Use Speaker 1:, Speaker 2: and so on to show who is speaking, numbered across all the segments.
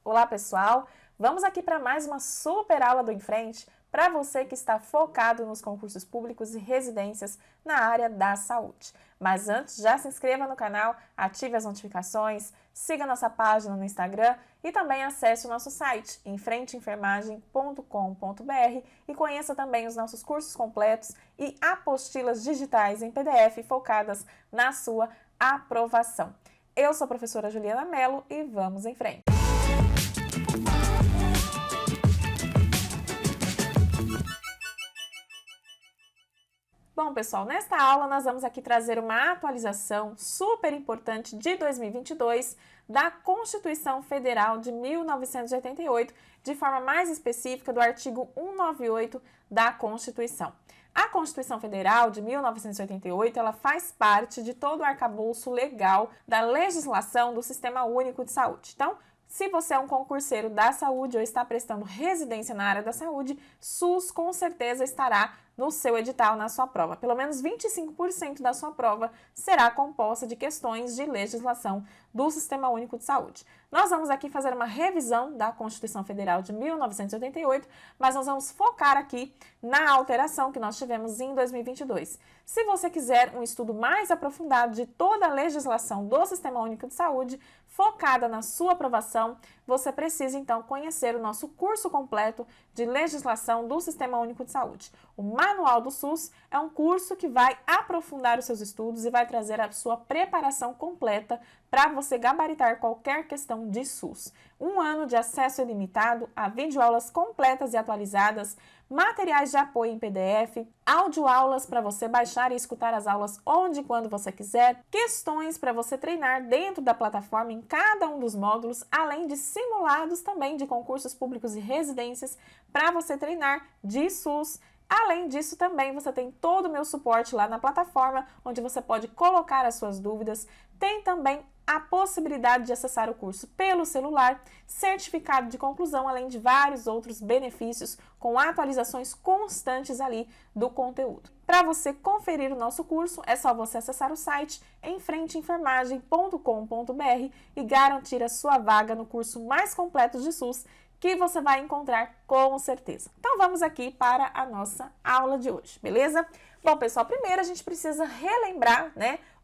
Speaker 1: Olá pessoal, vamos aqui para mais uma super aula do Em Frente para você que está focado nos concursos públicos e residências na área da saúde. Mas antes, já se inscreva no canal, ative as notificações, siga nossa página no Instagram e também acesse o nosso site emfrenteenfermagem.com.br e conheça também os nossos cursos completos e apostilas digitais em PDF focadas na sua aprovação. Eu sou a professora Juliana Mello e vamos em frente! Bom, pessoal, nesta aula nós vamos aqui trazer uma atualização super importante de 2022 da Constituição Federal de 1988, de forma mais específica do artigo 198 da Constituição. A Constituição Federal de 1988, ela faz parte de todo o arcabouço legal da legislação do Sistema Único de Saúde. Então, se você é um concurseiro da saúde ou está prestando residência na área da saúde, SUS com certeza estará no seu edital, na sua prova. Pelo menos 25% da sua prova será composta de questões de legislação do Sistema Único de Saúde. Nós vamos aqui fazer uma revisão da Constituição Federal de 1988, mas nós vamos focar aqui na alteração que nós tivemos em 2022. Se você quiser um estudo mais aprofundado de toda a legislação do Sistema Único de Saúde, focada na sua aprovação, você precisa então conhecer o nosso curso completo de legislação do Sistema Único de Saúde. O Manual do SUS é um curso que vai aprofundar os seus estudos e vai trazer a sua preparação completa para você gabaritar qualquer questão de SUS. Um ano de acesso ilimitado a videoaulas completas e atualizadas, materiais de apoio em PDF, audioaulas para você baixar e escutar as aulas onde e quando você quiser, questões para você treinar dentro da plataforma em cada um dos módulos, além de simulados também de concursos públicos e residências para você treinar de SUS. Além disso, também você tem todo o meu suporte lá na plataforma, onde você pode colocar as suas dúvidas. Tem também a possibilidade de acessar o curso pelo celular, certificado de conclusão, além de vários outros benefícios com atualizações constantes ali do conteúdo. Para você conferir o nosso curso, é só você acessar o site emfrenteenfermagem.com.br e garantir a sua vaga no curso mais completo de SUS, que você vai encontrar com certeza. Então vamos aqui para a nossa aula de hoje, beleza? Bom, pessoal, primeiro a gente precisa relembrar,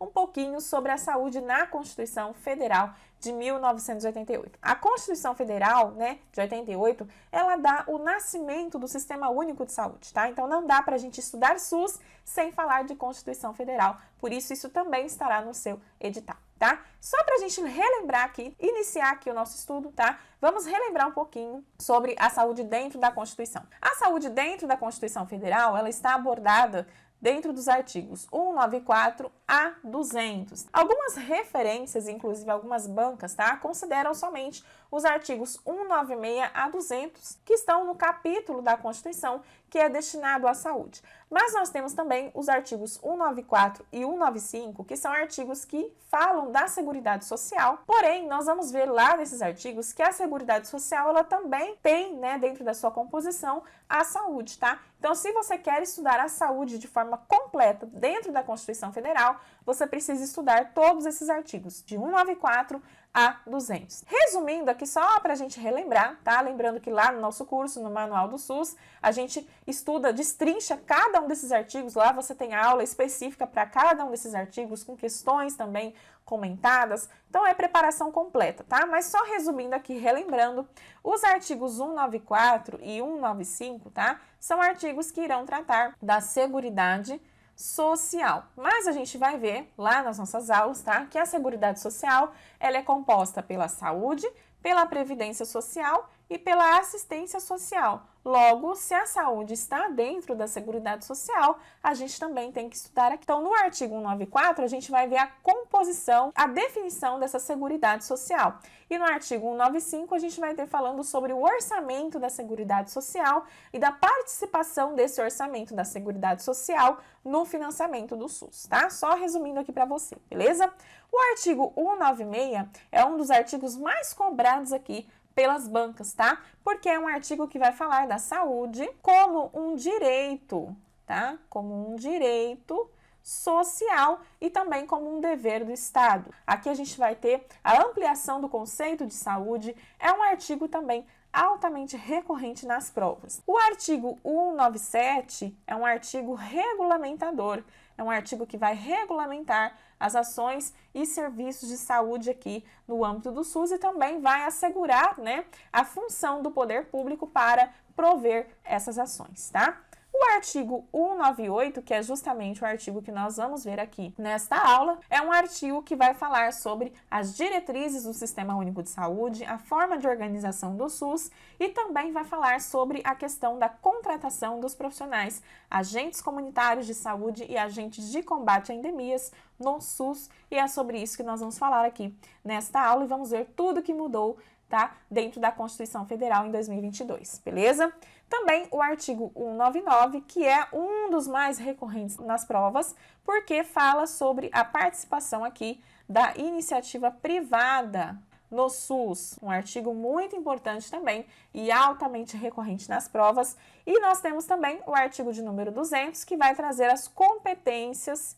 Speaker 1: um pouquinho sobre a saúde na Constituição Federal de 1988. A Constituição Federal, de 88, ela dá o nascimento do Sistema Único de Saúde, tá? Então não dá para a gente estudar SUS sem falar de Constituição Federal, por isso também estará no seu edital, tá? Só para a gente relembrar aqui, iniciar aqui o nosso estudo, tá? Vamos relembrar um pouquinho sobre a saúde dentro da Constituição. A saúde dentro da Constituição Federal, ela está abordada dentro dos artigos 194 a 200. Algumas referências, inclusive algumas bancas, consideram somente os artigos 196 a 200, que estão no capítulo da Constituição que é destinado à saúde. Mas nós temos também os artigos 194 e 195, que são artigos que falam da Seguridade Social. Porém, nós vamos ver lá nesses artigos que a Seguridade Social, ela também tem, dentro da sua composição, a saúde, tá? Então, se você quer estudar a saúde de forma completa dentro da Constituição Federal, você precisa estudar todos esses artigos, de 194 a 200. Resumindo aqui, só para a gente relembrar, tá? Lembrando que lá no nosso curso, no Manual do SUS, a gente estuda, destrincha cada um desses artigos. Lá você tem aula específica para cada um desses artigos, com questões também comentadas. Então, é preparação completa, tá? Mas só resumindo aqui, relembrando, os artigos 194 e 195, tá? São artigos que irão tratar da Seguridade Social. Mas a gente vai ver lá nas nossas aulas, tá? Que a Seguridade Social, ela é composta pela saúde, pela previdência social e pela assistência social. Logo, se a saúde está dentro da Seguridade Social, a gente também tem que estudar aqui. Então, no artigo 194, a gente vai ver a composição, a definição dessa Seguridade Social. E no artigo 195, a gente vai ter falando sobre o orçamento da Seguridade Social e da participação desse orçamento da Seguridade Social no financiamento do SUS, tá? Só resumindo aqui para você, beleza? O artigo 196 é um dos artigos mais cobrados aqui pelas bancas, tá? Porque é um artigo que vai falar da saúde como um direito, tá? Como um direito social e também como um dever do Estado. Aqui a gente vai ter a ampliação do conceito de saúde, é um artigo também altamente recorrente nas provas. O artigo 197 é um artigo regulamentador, é um artigo que vai regulamentar as ações e serviços de saúde aqui no âmbito do SUS e também vai assegurar, né, a função do poder público para prover essas ações, tá? O artigo 198, que é justamente o artigo que nós vamos ver aqui nesta aula, é um artigo que vai falar sobre as diretrizes do Sistema Único de Saúde, a forma de organização do SUS e também vai falar sobre a questão da contratação dos profissionais, agentes comunitários de saúde e agentes de combate a endemias no SUS, e é sobre isso que nós vamos falar aqui nesta aula e vamos ver tudo que mudou, tá, dentro da Constituição Federal em 2022, beleza? Também o artigo 199, que é um dos mais recorrentes nas provas, porque fala sobre a participação aqui da iniciativa privada no SUS, um artigo muito importante também e altamente recorrente nas provas. E nós temos também o artigo de número 200, que vai trazer as competências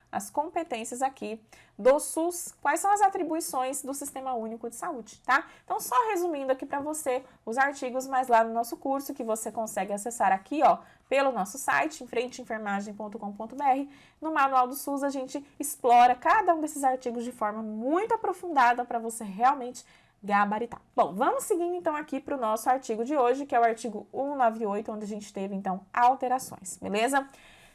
Speaker 1: aqui do SUS, quais são as atribuições do Sistema Único de Saúde, tá? Então, só resumindo aqui para você os artigos, mas lá no nosso curso, que você consegue acessar aqui, ó, pelo nosso site, enfrenteenfermagem.com.br, no Manual do SUS a gente explora cada um desses artigos de forma muito aprofundada para você realmente gabaritar. Bom, vamos seguindo então aqui para o nosso artigo de hoje, que é o artigo 198, onde a gente teve então alterações, beleza?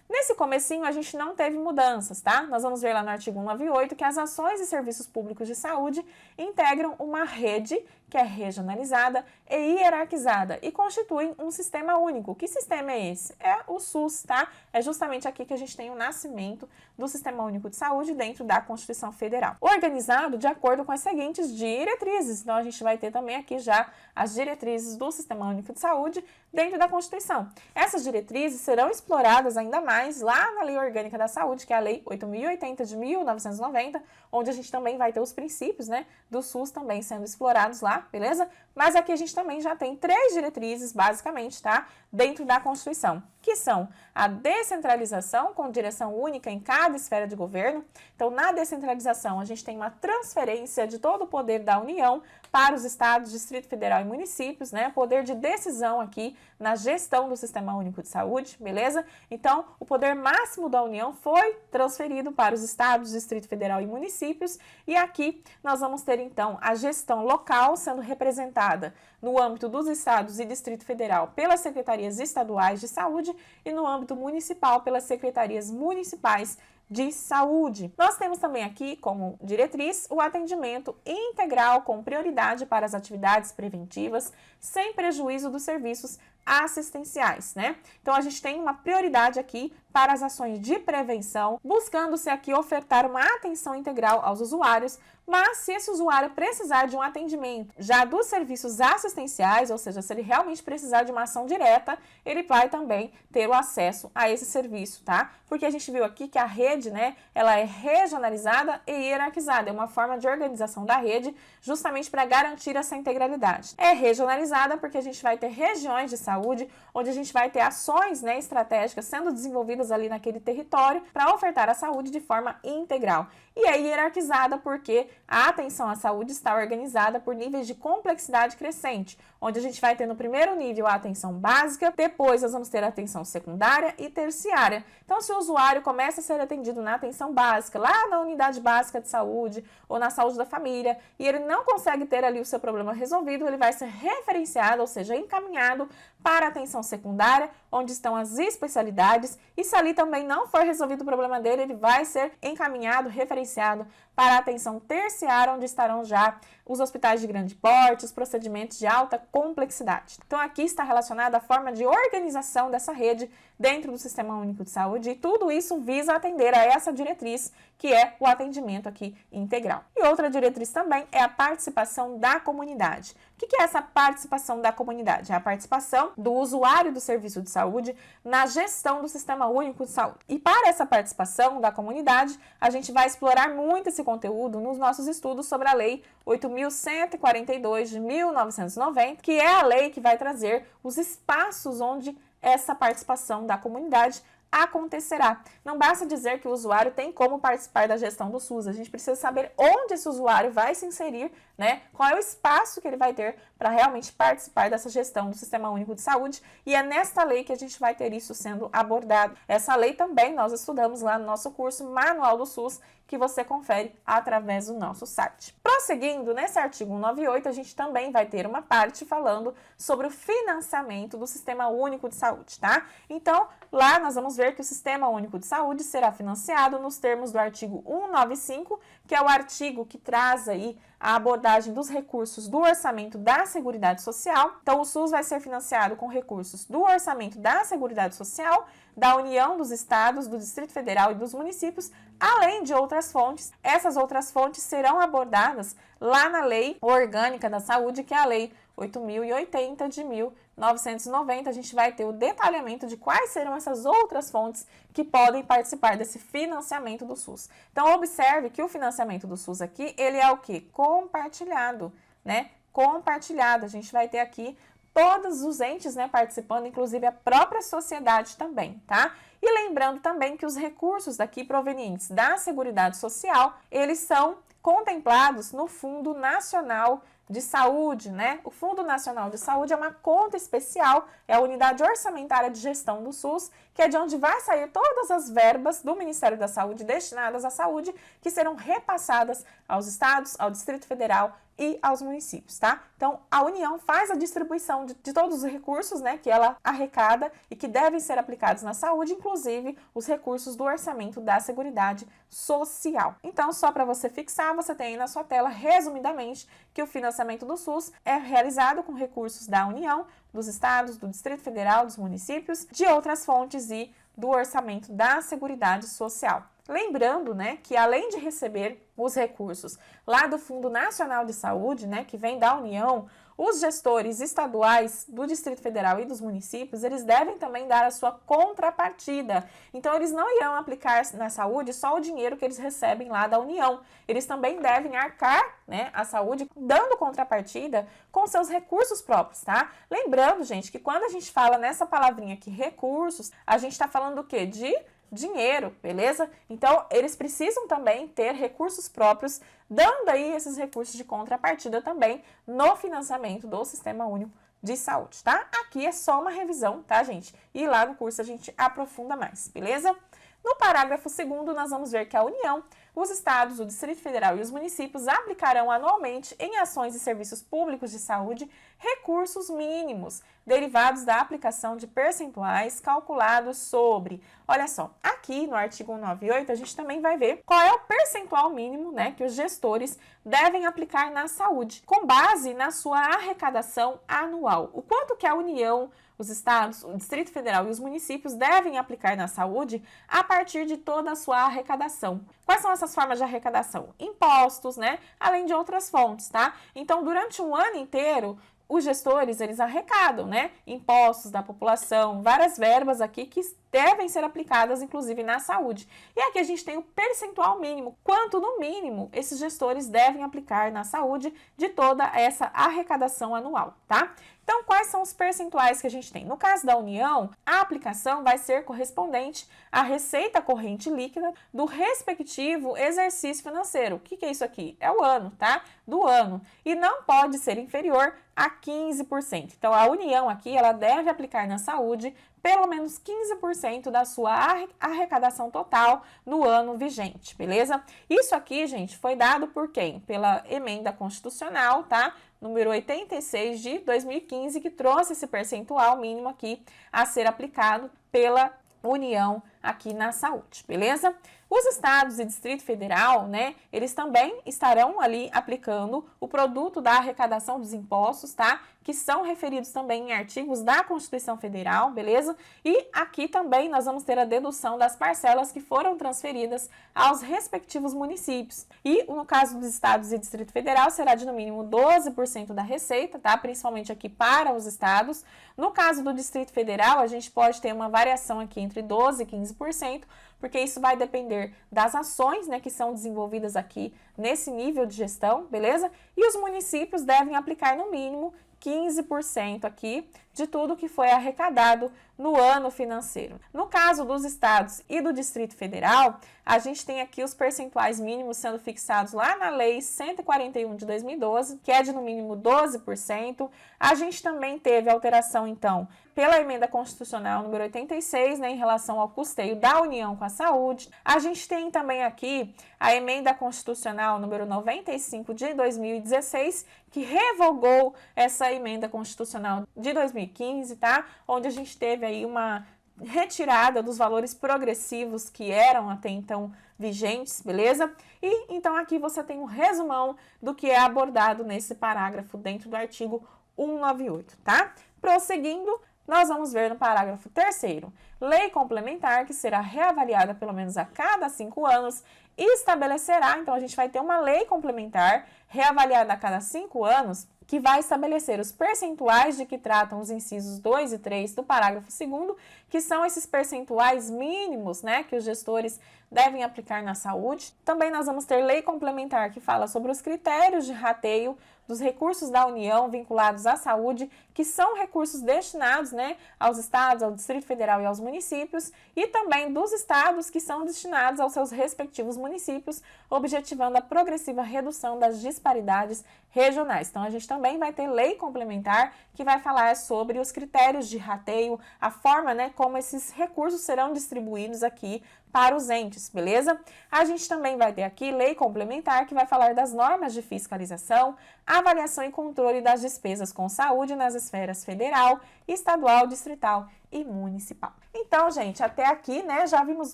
Speaker 1: Nesse comecinho a gente não teve mudanças, tá? Nós vamos ver lá no artigo 198 que as ações e serviços públicos de saúde integram uma rede que é regionalizada e hierarquizada e constituem um sistema único. Que sistema é esse? É o SUS, tá? É justamente aqui que a gente tem o nascimento do Sistema Único de Saúde dentro da Constituição Federal. Organizado de acordo com as seguintes diretrizes. Então, a gente vai ter também aqui já as diretrizes do Sistema Único de Saúde dentro da Constituição. Essas diretrizes serão exploradas ainda mais lá na Lei Orgânica da Saúde, que é a Lei 8.080 de 1990, onde a gente também vai ter os princípios, né, do SUS também sendo explorados lá, beleza? Mas aqui a gente também já tem 3 diretrizes, basicamente, tá? Dentro da Constituição, que são a descentralização com direção única em cada esfera de governo. Então, na descentralização, a gente tem uma transferência de todo o poder da União para os estados, Distrito Federal e municípios, né? Poder de decisão aqui na gestão do Sistema Único de Saúde, beleza? Então, o poder máximo da União foi transferido para os estados, Distrito Federal e municípios, e aqui nós vamos ter, então, a gestão local sendo representada no âmbito dos estados e Distrito Federal pelas secretarias estaduais de saúde e no âmbito municipal pelas secretarias municipais de saúde. Nós temos também aqui como diretriz o atendimento integral com prioridade para as atividades preventivas, sem prejuízo dos serviços assistenciais, né? Então, a gente tem uma prioridade aqui para as ações de prevenção, buscando-se aqui ofertar uma atenção integral aos usuários, mas se esse usuário precisar de um atendimento já dos serviços assistenciais, ou seja, se ele realmente precisar de uma ação direta, ele vai também ter o acesso a esse serviço, tá? Porque a gente viu aqui que a rede, né, ela é regionalizada e hierarquizada, é uma forma de organização da rede justamente para garantir essa integralidade. É regionalizada porque a gente vai ter regiões de saúde, onde a gente vai ter ações, né, estratégicas sendo desenvolvidas ali naquele território para ofertar a saúde de forma integral. E é hierarquizada porque a atenção à saúde está organizada por níveis de complexidade crescente, onde a gente vai ter no primeiro nível a atenção básica, depois nós vamos ter a atenção secundária e terciária. Então, se o usuário começa a ser atendido na atenção básica, lá na unidade básica de saúde ou na saúde da família, e ele não consegue ter ali o seu problema resolvido, ele vai ser referenciado, ou seja, encaminhado para a atenção secundária, onde estão as especialidades, e se ali também não for resolvido o problema dele, ele vai ser encaminhado, referenciado para a atenção terciária, onde estarão já os hospitais de grande porte, os procedimentos de alta complexidade. Então, aqui está relacionada a forma de organização dessa rede dentro do Sistema Único de Saúde, e tudo isso visa atender a essa diretriz, que é o atendimento aqui integral. E outra diretriz também é a participação da comunidade. O que é essa participação da comunidade? É a participação do usuário do serviço de saúde na gestão do Sistema Único de Saúde. E para essa participação da comunidade, a gente vai explorar muito esse conteúdo nos nossos estudos sobre a Lei 8.142 de 1990, que é a lei que vai trazer os espaços onde essa participação da comunidade acontecerá. Não basta dizer que o usuário tem como participar da gestão do SUS, a gente precisa saber onde esse usuário vai se inserir, né? Qual é o espaço que ele vai ter para realmente participar dessa gestão do Sistema Único de Saúde, e é nesta lei que a gente vai ter isso sendo abordado. Essa lei também nós estudamos lá no nosso curso Manual do SUS, que você confere através do nosso site. Prosseguindo, nesse artigo 198, a gente também vai ter uma parte falando sobre o financiamento do Sistema Único de Saúde, tá? Então, lá nós vamos ver que o Sistema Único de Saúde será financiado nos termos do artigo 195, que é o artigo que traz aí a abordagem dos recursos do orçamento da Seguridade Social. Então, o SUS vai ser financiado com recursos do orçamento da Seguridade Social, da União, dos Estados, do Distrito Federal e dos municípios, além de outras fontes. Essas outras fontes serão abordadas lá na Lei Orgânica da Saúde, que é a Lei 8.080 de 1990. A gente vai ter o detalhamento de quais serão essas outras fontes que podem participar desse financiamento do SUS. Então, observe que o financiamento do SUS aqui, ele é o quê? Compartilhado, né? Compartilhado. A gente vai ter aqui todos os entes, né, participando, inclusive a própria sociedade também, tá? E lembrando também que os recursos daqui provenientes da Seguridade Social, eles são contemplados no Fundo Nacional de Saúde, né? O Fundo Nacional de Saúde é uma conta especial, é a unidade orçamentária de gestão do SUS, que é de onde vai sair todas as verbas do Ministério da Saúde destinadas à saúde, que serão repassadas aos estados, ao Distrito Federal e aos municípios, tá? Então, a União faz a distribuição de todos os recursos, né, que ela arrecada e que devem ser aplicados na saúde, inclusive os recursos do orçamento da Seguridade Social. Então, só para você fixar, você tem aí na sua tela, resumidamente, que o financiamento do SUS é realizado com recursos da União, dos estados, do Distrito Federal, dos municípios, de outras fontes e do orçamento da Seguridade Social. Lembrando, né, que além de receber os recursos lá do Fundo Nacional de Saúde, né, que vem da União, os gestores estaduais do Distrito Federal e dos municípios, eles devem também dar a sua contrapartida. Então, eles não irão aplicar na saúde só o dinheiro que eles recebem lá da União. Eles também devem arcar, né, a saúde, dando contrapartida com seus recursos próprios, tá? Lembrando, gente, que quando a gente fala nessa palavrinha aqui, recursos, a gente está falando do quê? De dinheiro, beleza? Então, eles precisam também ter recursos próprios, dando aí esses recursos de contrapartida também no financiamento do Sistema Único de Saúde, tá? Aqui é só uma revisão, tá, gente? E lá no curso a gente aprofunda mais, beleza? No parágrafo 2º, nós vamos ver que a União, os estados, o Distrito Federal e os municípios aplicarão anualmente em ações e serviços públicos de saúde recursos mínimos derivados da aplicação de percentuais calculados sobre. Olha só, aqui no artigo 198 a gente também vai ver qual é o percentual mínimo, né, que os gestores devem aplicar na saúde, com base na sua arrecadação anual. O quanto que a União, os estados, o Distrito Federal e os municípios devem aplicar na saúde a partir de toda a sua arrecadação. Quais são essas formas de arrecadação? Impostos, né? Além de outras fontes, tá? Então, durante um ano inteiro, os gestores, eles arrecadam, né? Impostos da população, várias verbas aqui que devem ser aplicadas, inclusive, na saúde. E aqui a gente tem o percentual mínimo, quanto no mínimo esses gestores devem aplicar na saúde de toda essa arrecadação anual, tá? Então, quais são os percentuais que a gente tem? No caso da União, a aplicação vai ser correspondente à receita corrente líquida do respectivo exercício financeiro. O que é isso aqui? É o ano, tá? Do ano. E não pode ser inferior a 15%. Então, a União aqui, ela deve aplicar na saúde pelo menos 15% da sua arrecadação total no ano vigente, beleza? Isso aqui, gente, foi dado por quem? Pela emenda constitucional, tá? Número 86 de 2015, que trouxe esse percentual mínimo aqui a ser aplicado pela União aqui na saúde, beleza? Os estados e Distrito Federal, né, eles também estarão ali aplicando o produto da arrecadação dos impostos, tá? Que são referidos também em artigos da Constituição Federal, beleza? E aqui também nós vamos ter a dedução das parcelas que foram transferidas aos respectivos municípios. E no caso dos estados e Distrito Federal será de no mínimo 12% da receita, tá? Principalmente aqui para os estados. No caso do Distrito Federal, a gente pode ter uma variação aqui entre 12% e 15%, porque isso vai depender das ações, né, que são desenvolvidas aqui nesse nível de gestão, beleza? E os municípios devem aplicar no mínimo 15% aqui de tudo que foi arrecadado no ano financeiro. No caso dos estados e do Distrito Federal, a gente tem aqui os percentuais mínimos sendo fixados lá na Lei 141 de 2012, que é de no mínimo 12%. A gente também teve alteração, então, pela emenda constitucional número 86, né, em relação ao custeio da União com a saúde. A gente tem também aqui a emenda constitucional número 95 de 2016, que revogou essa emenda constitucional de 2015, tá? Onde a gente teve aí uma retirada dos valores progressivos que eram até então vigentes, beleza? E então aqui você tem um resumão do que é abordado nesse parágrafo dentro do artigo 198, tá? Prosseguindo, nós vamos ver no parágrafo 3º, lei complementar que será reavaliada pelo menos a cada 5 anos e estabelecerá, então a gente vai ter uma lei complementar reavaliada a cada 5 anos, que vai estabelecer os percentuais de que tratam os incisos 2 e 3 do parágrafo 2º, que são esses percentuais mínimos, né, que os gestores devem aplicar na saúde. Também nós vamos ter lei complementar que fala sobre os critérios de rateio dos recursos da União vinculados à saúde, que são recursos destinados, né, aos estados, ao Distrito Federal e aos municípios, e também dos estados que são destinados aos seus respectivos municípios, objetivando a progressiva redução das disparidades regionais. Então, a gente também vai ter lei complementar que vai falar sobre os critérios de rateio, a forma, né, como esses recursos serão distribuídos aqui para os entes, beleza? A gente também vai ter aqui lei complementar que vai falar das normas de fiscalização, avaliação e controle das despesas com saúde nas esferas federal, estadual, distrital e municipal. Então, gente, até aqui, né, já vimos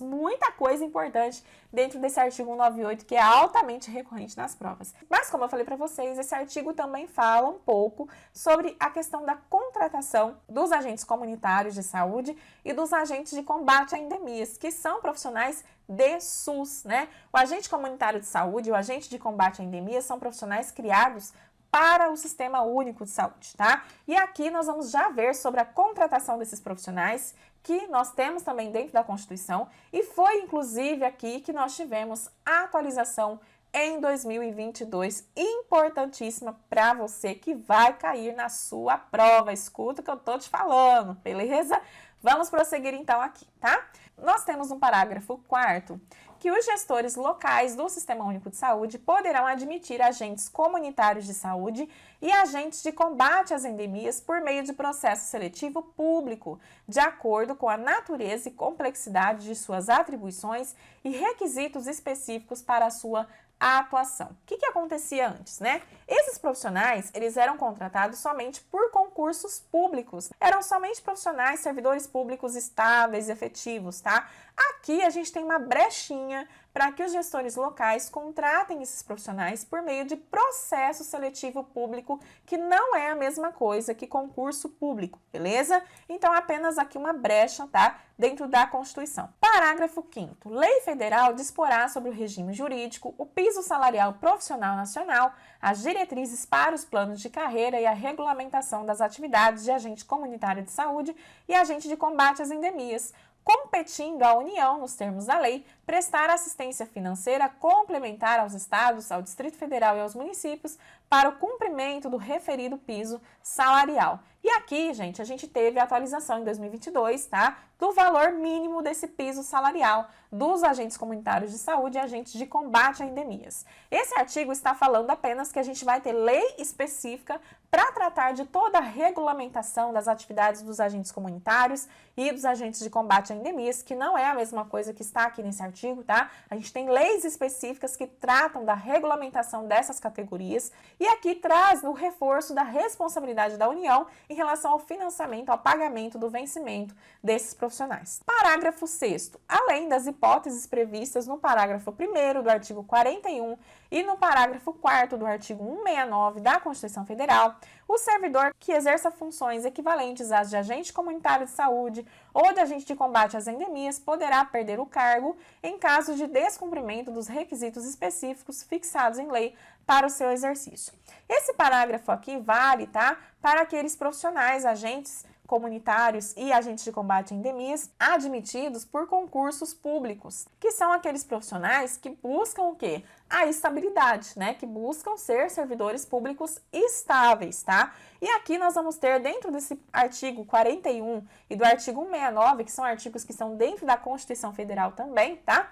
Speaker 1: muita coisa importante dentro desse artigo 198, que é altamente recorrente nas provas. Mas, como eu falei para vocês, esse artigo também fala um pouco sobre a questão da contratação dos agentes comunitários de saúde e dos agentes de combate a endemias, que são profissionais de SUS, né? O agente comunitário de saúde e o agente de combate a endemias são profissionais criados para o Sistema Único de Saúde, tá? E aqui nós vamos já ver sobre a contratação desses profissionais, que nós temos também dentro da Constituição, e foi inclusive aqui que nós tivemos a atualização em 2022, importantíssima para você que vai cair na sua prova. Escuta o que eu tô te falando, beleza? Vamos prosseguir então aqui, tá? Nós temos um parágrafo 4º que os gestores locais do Sistema Único de Saúde poderão admitir agentes comunitários de saúde e agentes de combate às endemias por meio de processo seletivo público, de acordo com a natureza e complexidade de suas atribuições e requisitos específicos para a sua atuação. O que acontecia antes, né? Esses profissionais, eles eram contratados somente por concursos públicos. Eram somente profissionais, servidores públicos estáveis, efetivos, tá? Aqui a gente tem uma brechinha para que os gestores locais contratem esses profissionais por meio de processo seletivo público, que não é a mesma coisa que concurso público, beleza? Então, apenas aqui uma brecha, tá? Dentro da Constituição. Parágrafo 5º. Lei federal disporá sobre o regime jurídico, o piso salarial profissional nacional, as diretrizes para os planos de carreira e a regulamentação das atividades de agente comunitário de saúde e agente de combate às endemias, competindo à União, nos termos da lei, prestar assistência financeira complementar aos estados, ao Distrito Federal e aos municípios para o cumprimento do referido piso salarial. E aqui, gente, a gente teve a atualização em 2022, tá? Do valor mínimo desse piso salarial dos agentes comunitários de saúde e agentes de combate a endemias. Esse artigo está falando apenas que a gente vai ter lei específica para tratar de toda a regulamentação das atividades dos agentes comunitários e dos agentes de combate a endemias, que não é a mesma coisa que está aqui nesse artigo, tá? A gente tem leis específicas que tratam da regulamentação dessas categorias e aqui traz o reforço da responsabilidade da União em relação ao financiamento, ao pagamento do vencimento desses profissionais. Parágrafo 6º. Além das hipóteses previstas no parágrafo 1º do artigo 41 e no parágrafo 4º do artigo 169 da Constituição Federal, o servidor que exerça funções equivalentes às de agente comunitário de saúde ou de agente de combate às endemias poderá perder o cargo em caso de descumprimento dos requisitos específicos fixados em lei para o seu exercício. Esse parágrafo aqui vale, tá, para aqueles profissionais, agentes comunitários e agentes de combate a endemias admitidos por concursos públicos, que são aqueles profissionais que buscam o quê? a estabilidade, né? Que buscam ser servidores públicos estáveis, tá? E aqui nós vamos ter, dentro desse artigo 41 e do artigo 169, que são artigos que são dentro da Constituição Federal também, tá?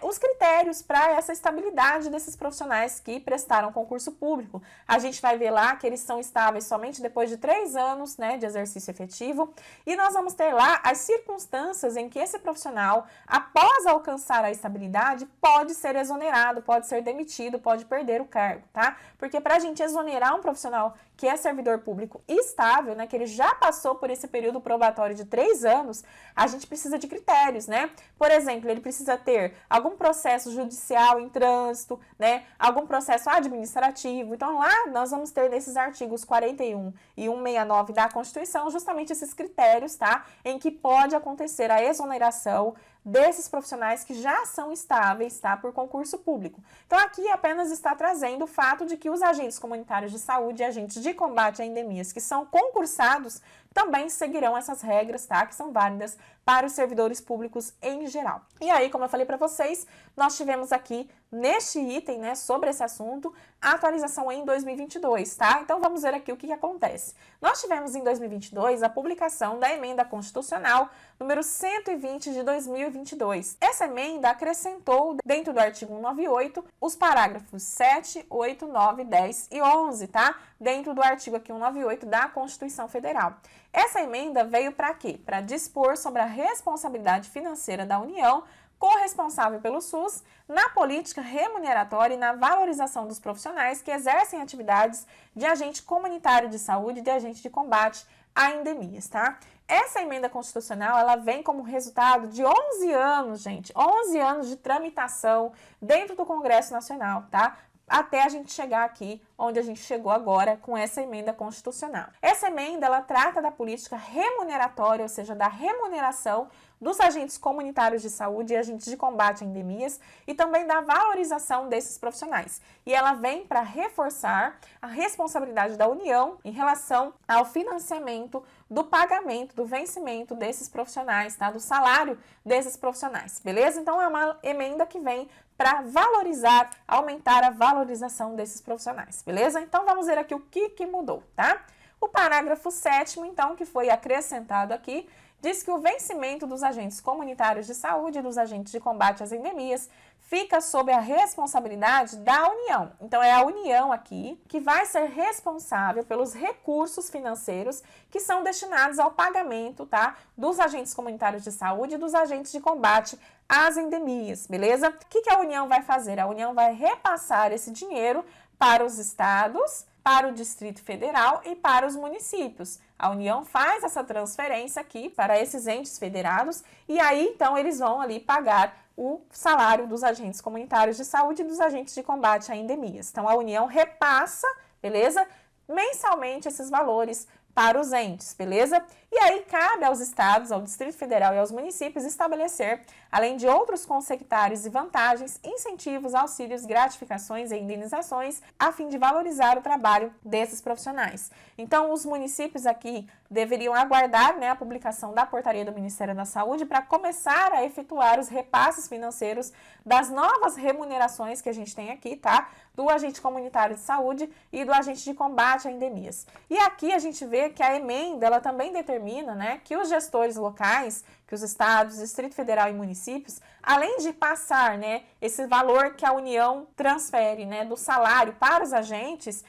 Speaker 1: Os critérios para essa estabilidade desses profissionais que prestaram concurso público. A gente vai ver lá que eles são estáveis somente depois de 3 anos, né, de exercício efetivo, e nós vamos ter lá as circunstâncias em que esse profissional, após alcançar a estabilidade, pode ser exonerado, pode ser demitido, pode perder o cargo, tá? Porque para a gente exonerar um profissional que é servidor público estável, né, que ele já passou por esse período probatório de 3 anos, a gente precisa de critérios, né? Por exemplo, ele precisa ter algum processo judicial em trânsito, né? Algum processo administrativo. Então, lá nós vamos ter nesses artigos 41 e 169 da Constituição justamente esses critérios, tá? Em que pode acontecer a exoneração desses profissionais que já são estáveis, tá? Por concurso público. Então, aqui apenas está trazendo o fato de que os agentes comunitários de saúde e agentes de combate a endemias que são concursados também seguirão essas regras, tá? Que são válidas para os servidores públicos em geral. E aí, como eu falei para vocês, nós tivemos aqui neste item, né, sobre esse assunto, a atualização em 2022, tá? Então, vamos ver aqui o que acontece. Nós tivemos em 2022 a publicação da Emenda Constitucional número 120 de 2022. Essa emenda acrescentou, dentro do artigo 198, os parágrafos 7, 8, 9, 10 e 11, tá? Dentro do artigo aqui 198 da Constituição Federal. Essa emenda veio para quê? Para dispor sobre a responsabilidade financeira da União corresponsável pelo SUS na política remuneratória e na valorização dos profissionais que exercem atividades de agente comunitário de saúde e de agente de combate a endemias, tá? Essa emenda constitucional, ela vem como resultado de 11 anos, gente, 11 anos de tramitação dentro do Congresso Nacional, tá? Até a gente chegar aqui, onde a gente chegou agora com essa emenda constitucional. Essa emenda, ela trata da política remuneratória, ou seja, da remuneração dos agentes comunitários de saúde e agentes de combate a endemias e também da valorização desses profissionais. E ela vem para reforçar a responsabilidade da União em relação ao financiamento do pagamento, do vencimento desses profissionais, tá? Do salário desses profissionais, beleza? Então, é uma emenda que vem para valorizar, aumentar a valorização desses profissionais, beleza? Então, vamos ver aqui o que mudou, tá? O parágrafo 7º, então, que foi acrescentado aqui, diz que o vencimento dos agentes comunitários de saúde e dos agentes de combate às endemias fica sob a responsabilidade da União. Então, é a União aqui que vai ser responsável pelos recursos financeiros que são destinados ao pagamento, tá, dos agentes comunitários de saúde e dos agentes de combate às endemias, beleza? O que a União vai fazer? A União vai repassar esse dinheiro para os estados, para o Distrito Federal e para os municípios. A União faz essa transferência aqui para esses entes federados e aí, então, eles vão ali pagar o salário dos agentes comunitários de saúde e dos agentes de combate a endemias. Então, a União repassa, beleza? Mensalmente esses valores para os entes, beleza? E aí cabe aos estados, ao Distrito Federal e aos municípios estabelecer, além de outros consectários e vantagens, incentivos, auxílios, gratificações e indenizações, a fim de valorizar o trabalho desses profissionais. Então, os municípios aqui deveriam aguardar, né, a publicação da portaria do Ministério da Saúde para começar a efetuar os repasses financeiros das novas remunerações que a gente tem aqui, tá? Do agente comunitário de saúde e do agente de combate a endemias. E aqui a gente vê que a emenda, ela também determina, né, que os gestores locais, que os estados, Distrito Federal e municípios, além de passar, né, esse valor que a União transfere, né, do salário para os agentes,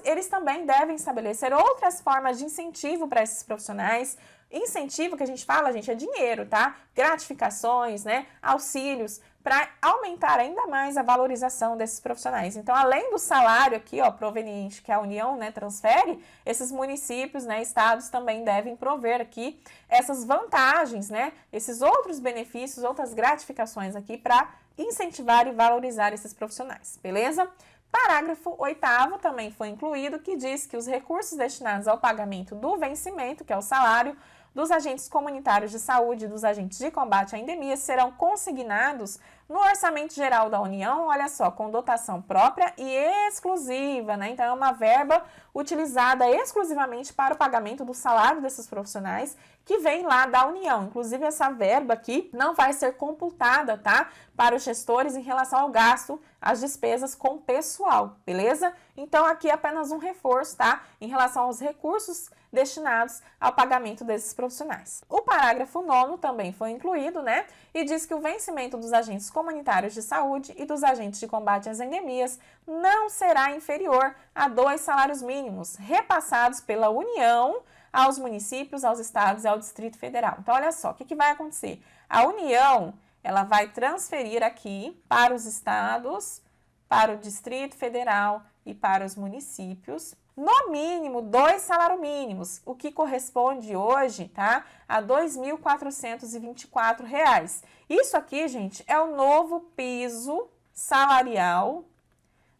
Speaker 1: eles também devem estabelecer outras formas de incentivo para esses profissionais. Incentivo que a gente fala, gente, é dinheiro, tá? Gratificações, né, auxílios, para aumentar ainda mais a valorização desses profissionais. Então, além do salário aqui, ó, proveniente que a União, né, transfere, esses municípios, né, estados também devem prover aqui essas vantagens, né, esses outros benefícios, outras gratificações aqui para incentivar e valorizar esses profissionais, beleza? Parágrafo 8º também foi incluído, que diz que os recursos destinados ao pagamento do vencimento, que é o salário, dos agentes comunitários de saúde e dos agentes de combate a endemias serão consignados no Orçamento Geral da União, olha só, com dotação própria e exclusiva, né? Então, é uma verba utilizada exclusivamente para o pagamento do salário desses profissionais que vem lá da União. Inclusive, essa verba aqui não vai ser computada, tá? Para os gestores em relação ao gasto, as despesas com pessoal, beleza? Então, aqui é apenas um reforço, tá? Em relação aos recursos destinados ao pagamento desses profissionais. O parágrafo 9º também foi incluído, né? E diz que o vencimento dos agentes comunitários de saúde e dos agentes de combate às endemias não será inferior a 2 salários mínimos repassados pela União aos municípios, aos estados e ao Distrito Federal. Então, olha só, o que vai acontecer? A União, ela vai transferir aqui para os estados, para o Distrito Federal e para os municípios, no mínimo 2 salários mínimos, o que corresponde hoje, tá, a R$ 2.424. Isso aqui, gente, é o novo piso salarial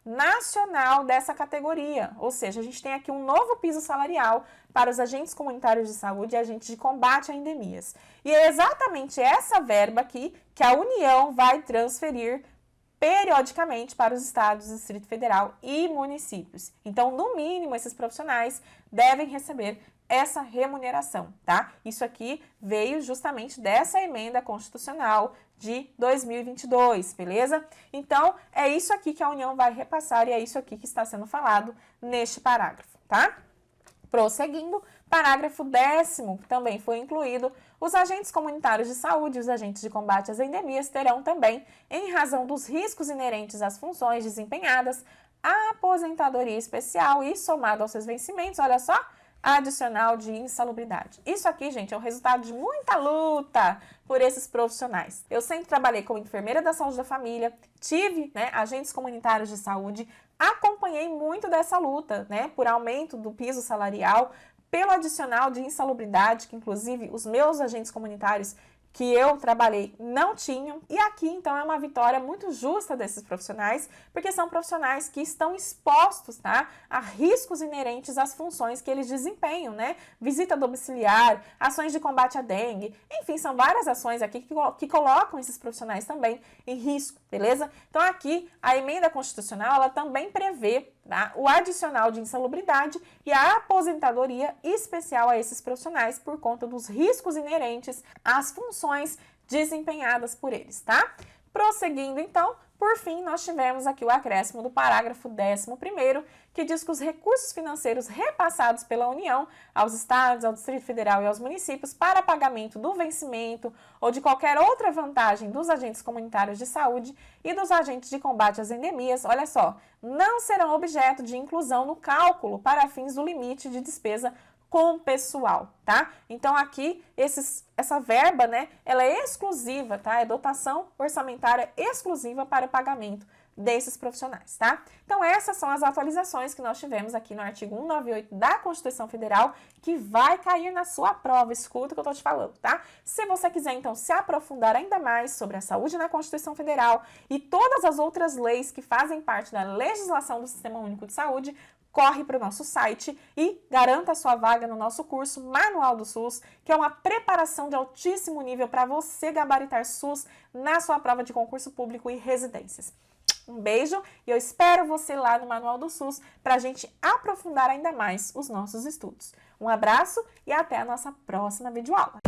Speaker 1: nacional dessa categoria, ou seja, a gente tem aqui um novo piso salarial para os agentes comunitários de saúde e agentes de combate a endemias. E é exatamente essa verba aqui que a União vai transferir periodicamente para os estados, Distrito Federal e municípios. Então, no mínimo, esses profissionais devem receber essa remuneração, tá? Isso aqui veio justamente dessa emenda constitucional de 2022, beleza? Então, é isso aqui que a União vai repassar e é isso aqui que está sendo falado neste parágrafo, tá? Prosseguindo, parágrafo 10º também foi incluído: os agentes comunitários de saúde e os agentes de combate às endemias terão também, em razão dos riscos inerentes às funções desempenhadas, a aposentadoria especial e, somado aos seus vencimentos, olha só, adicional de insalubridade. Isso aqui, gente, é o resultado de muita luta por esses profissionais. Eu sempre trabalhei como enfermeira da saúde da família, tive, né, agentes comunitários de saúde, acompanhei muito dessa luta, né, por aumento do piso salarial, pelo adicional de insalubridade, que inclusive os meus agentes comunitários que eu trabalhei não tinham. E aqui, então, é uma vitória muito justa desses profissionais, porque são profissionais que estão expostos, tá, a riscos inerentes às funções que eles desempenham, né? Visita domiciliar, ações de combate à dengue, enfim, são várias ações aqui que colocam esses profissionais também em risco, beleza? Então, aqui, a emenda constitucional, ela também prevê, tá, o adicional de insalubridade e a aposentadoria especial a esses profissionais por conta dos riscos inerentes às funções desempenhadas por eles, tá? Prosseguindo, então, por fim, nós tivemos aqui o acréscimo do parágrafo 11º, que diz que os recursos financeiros repassados pela União aos estados, ao Distrito Federal e aos municípios para pagamento do vencimento ou de qualquer outra vantagem dos agentes comunitários de saúde e dos agentes de combate às endemias, olha só, não serão objeto de inclusão no cálculo para fins do limite de despesa com pessoal, tá? Então, aqui, essa verba, né, ela é exclusiva, tá? É dotação orçamentária exclusiva para o pagamento desses profissionais, tá? Então, essas são as atualizações que nós tivemos aqui no artigo 198 da Constituição Federal, que vai cair na sua prova, escuta o que eu tô te falando, tá? Se você quiser, então, se aprofundar ainda mais sobre a saúde na Constituição Federal e todas as outras leis que fazem parte da legislação do Sistema Único de Saúde, corre para o nosso site e garanta a sua vaga no nosso curso Manual do SUS, que é uma preparação de altíssimo nível para você gabaritar SUS na sua prova de concurso público e residências. Um beijo e eu espero você lá no Manual do SUS para a gente aprofundar ainda mais os nossos estudos. Um abraço e até a nossa próxima videoaula.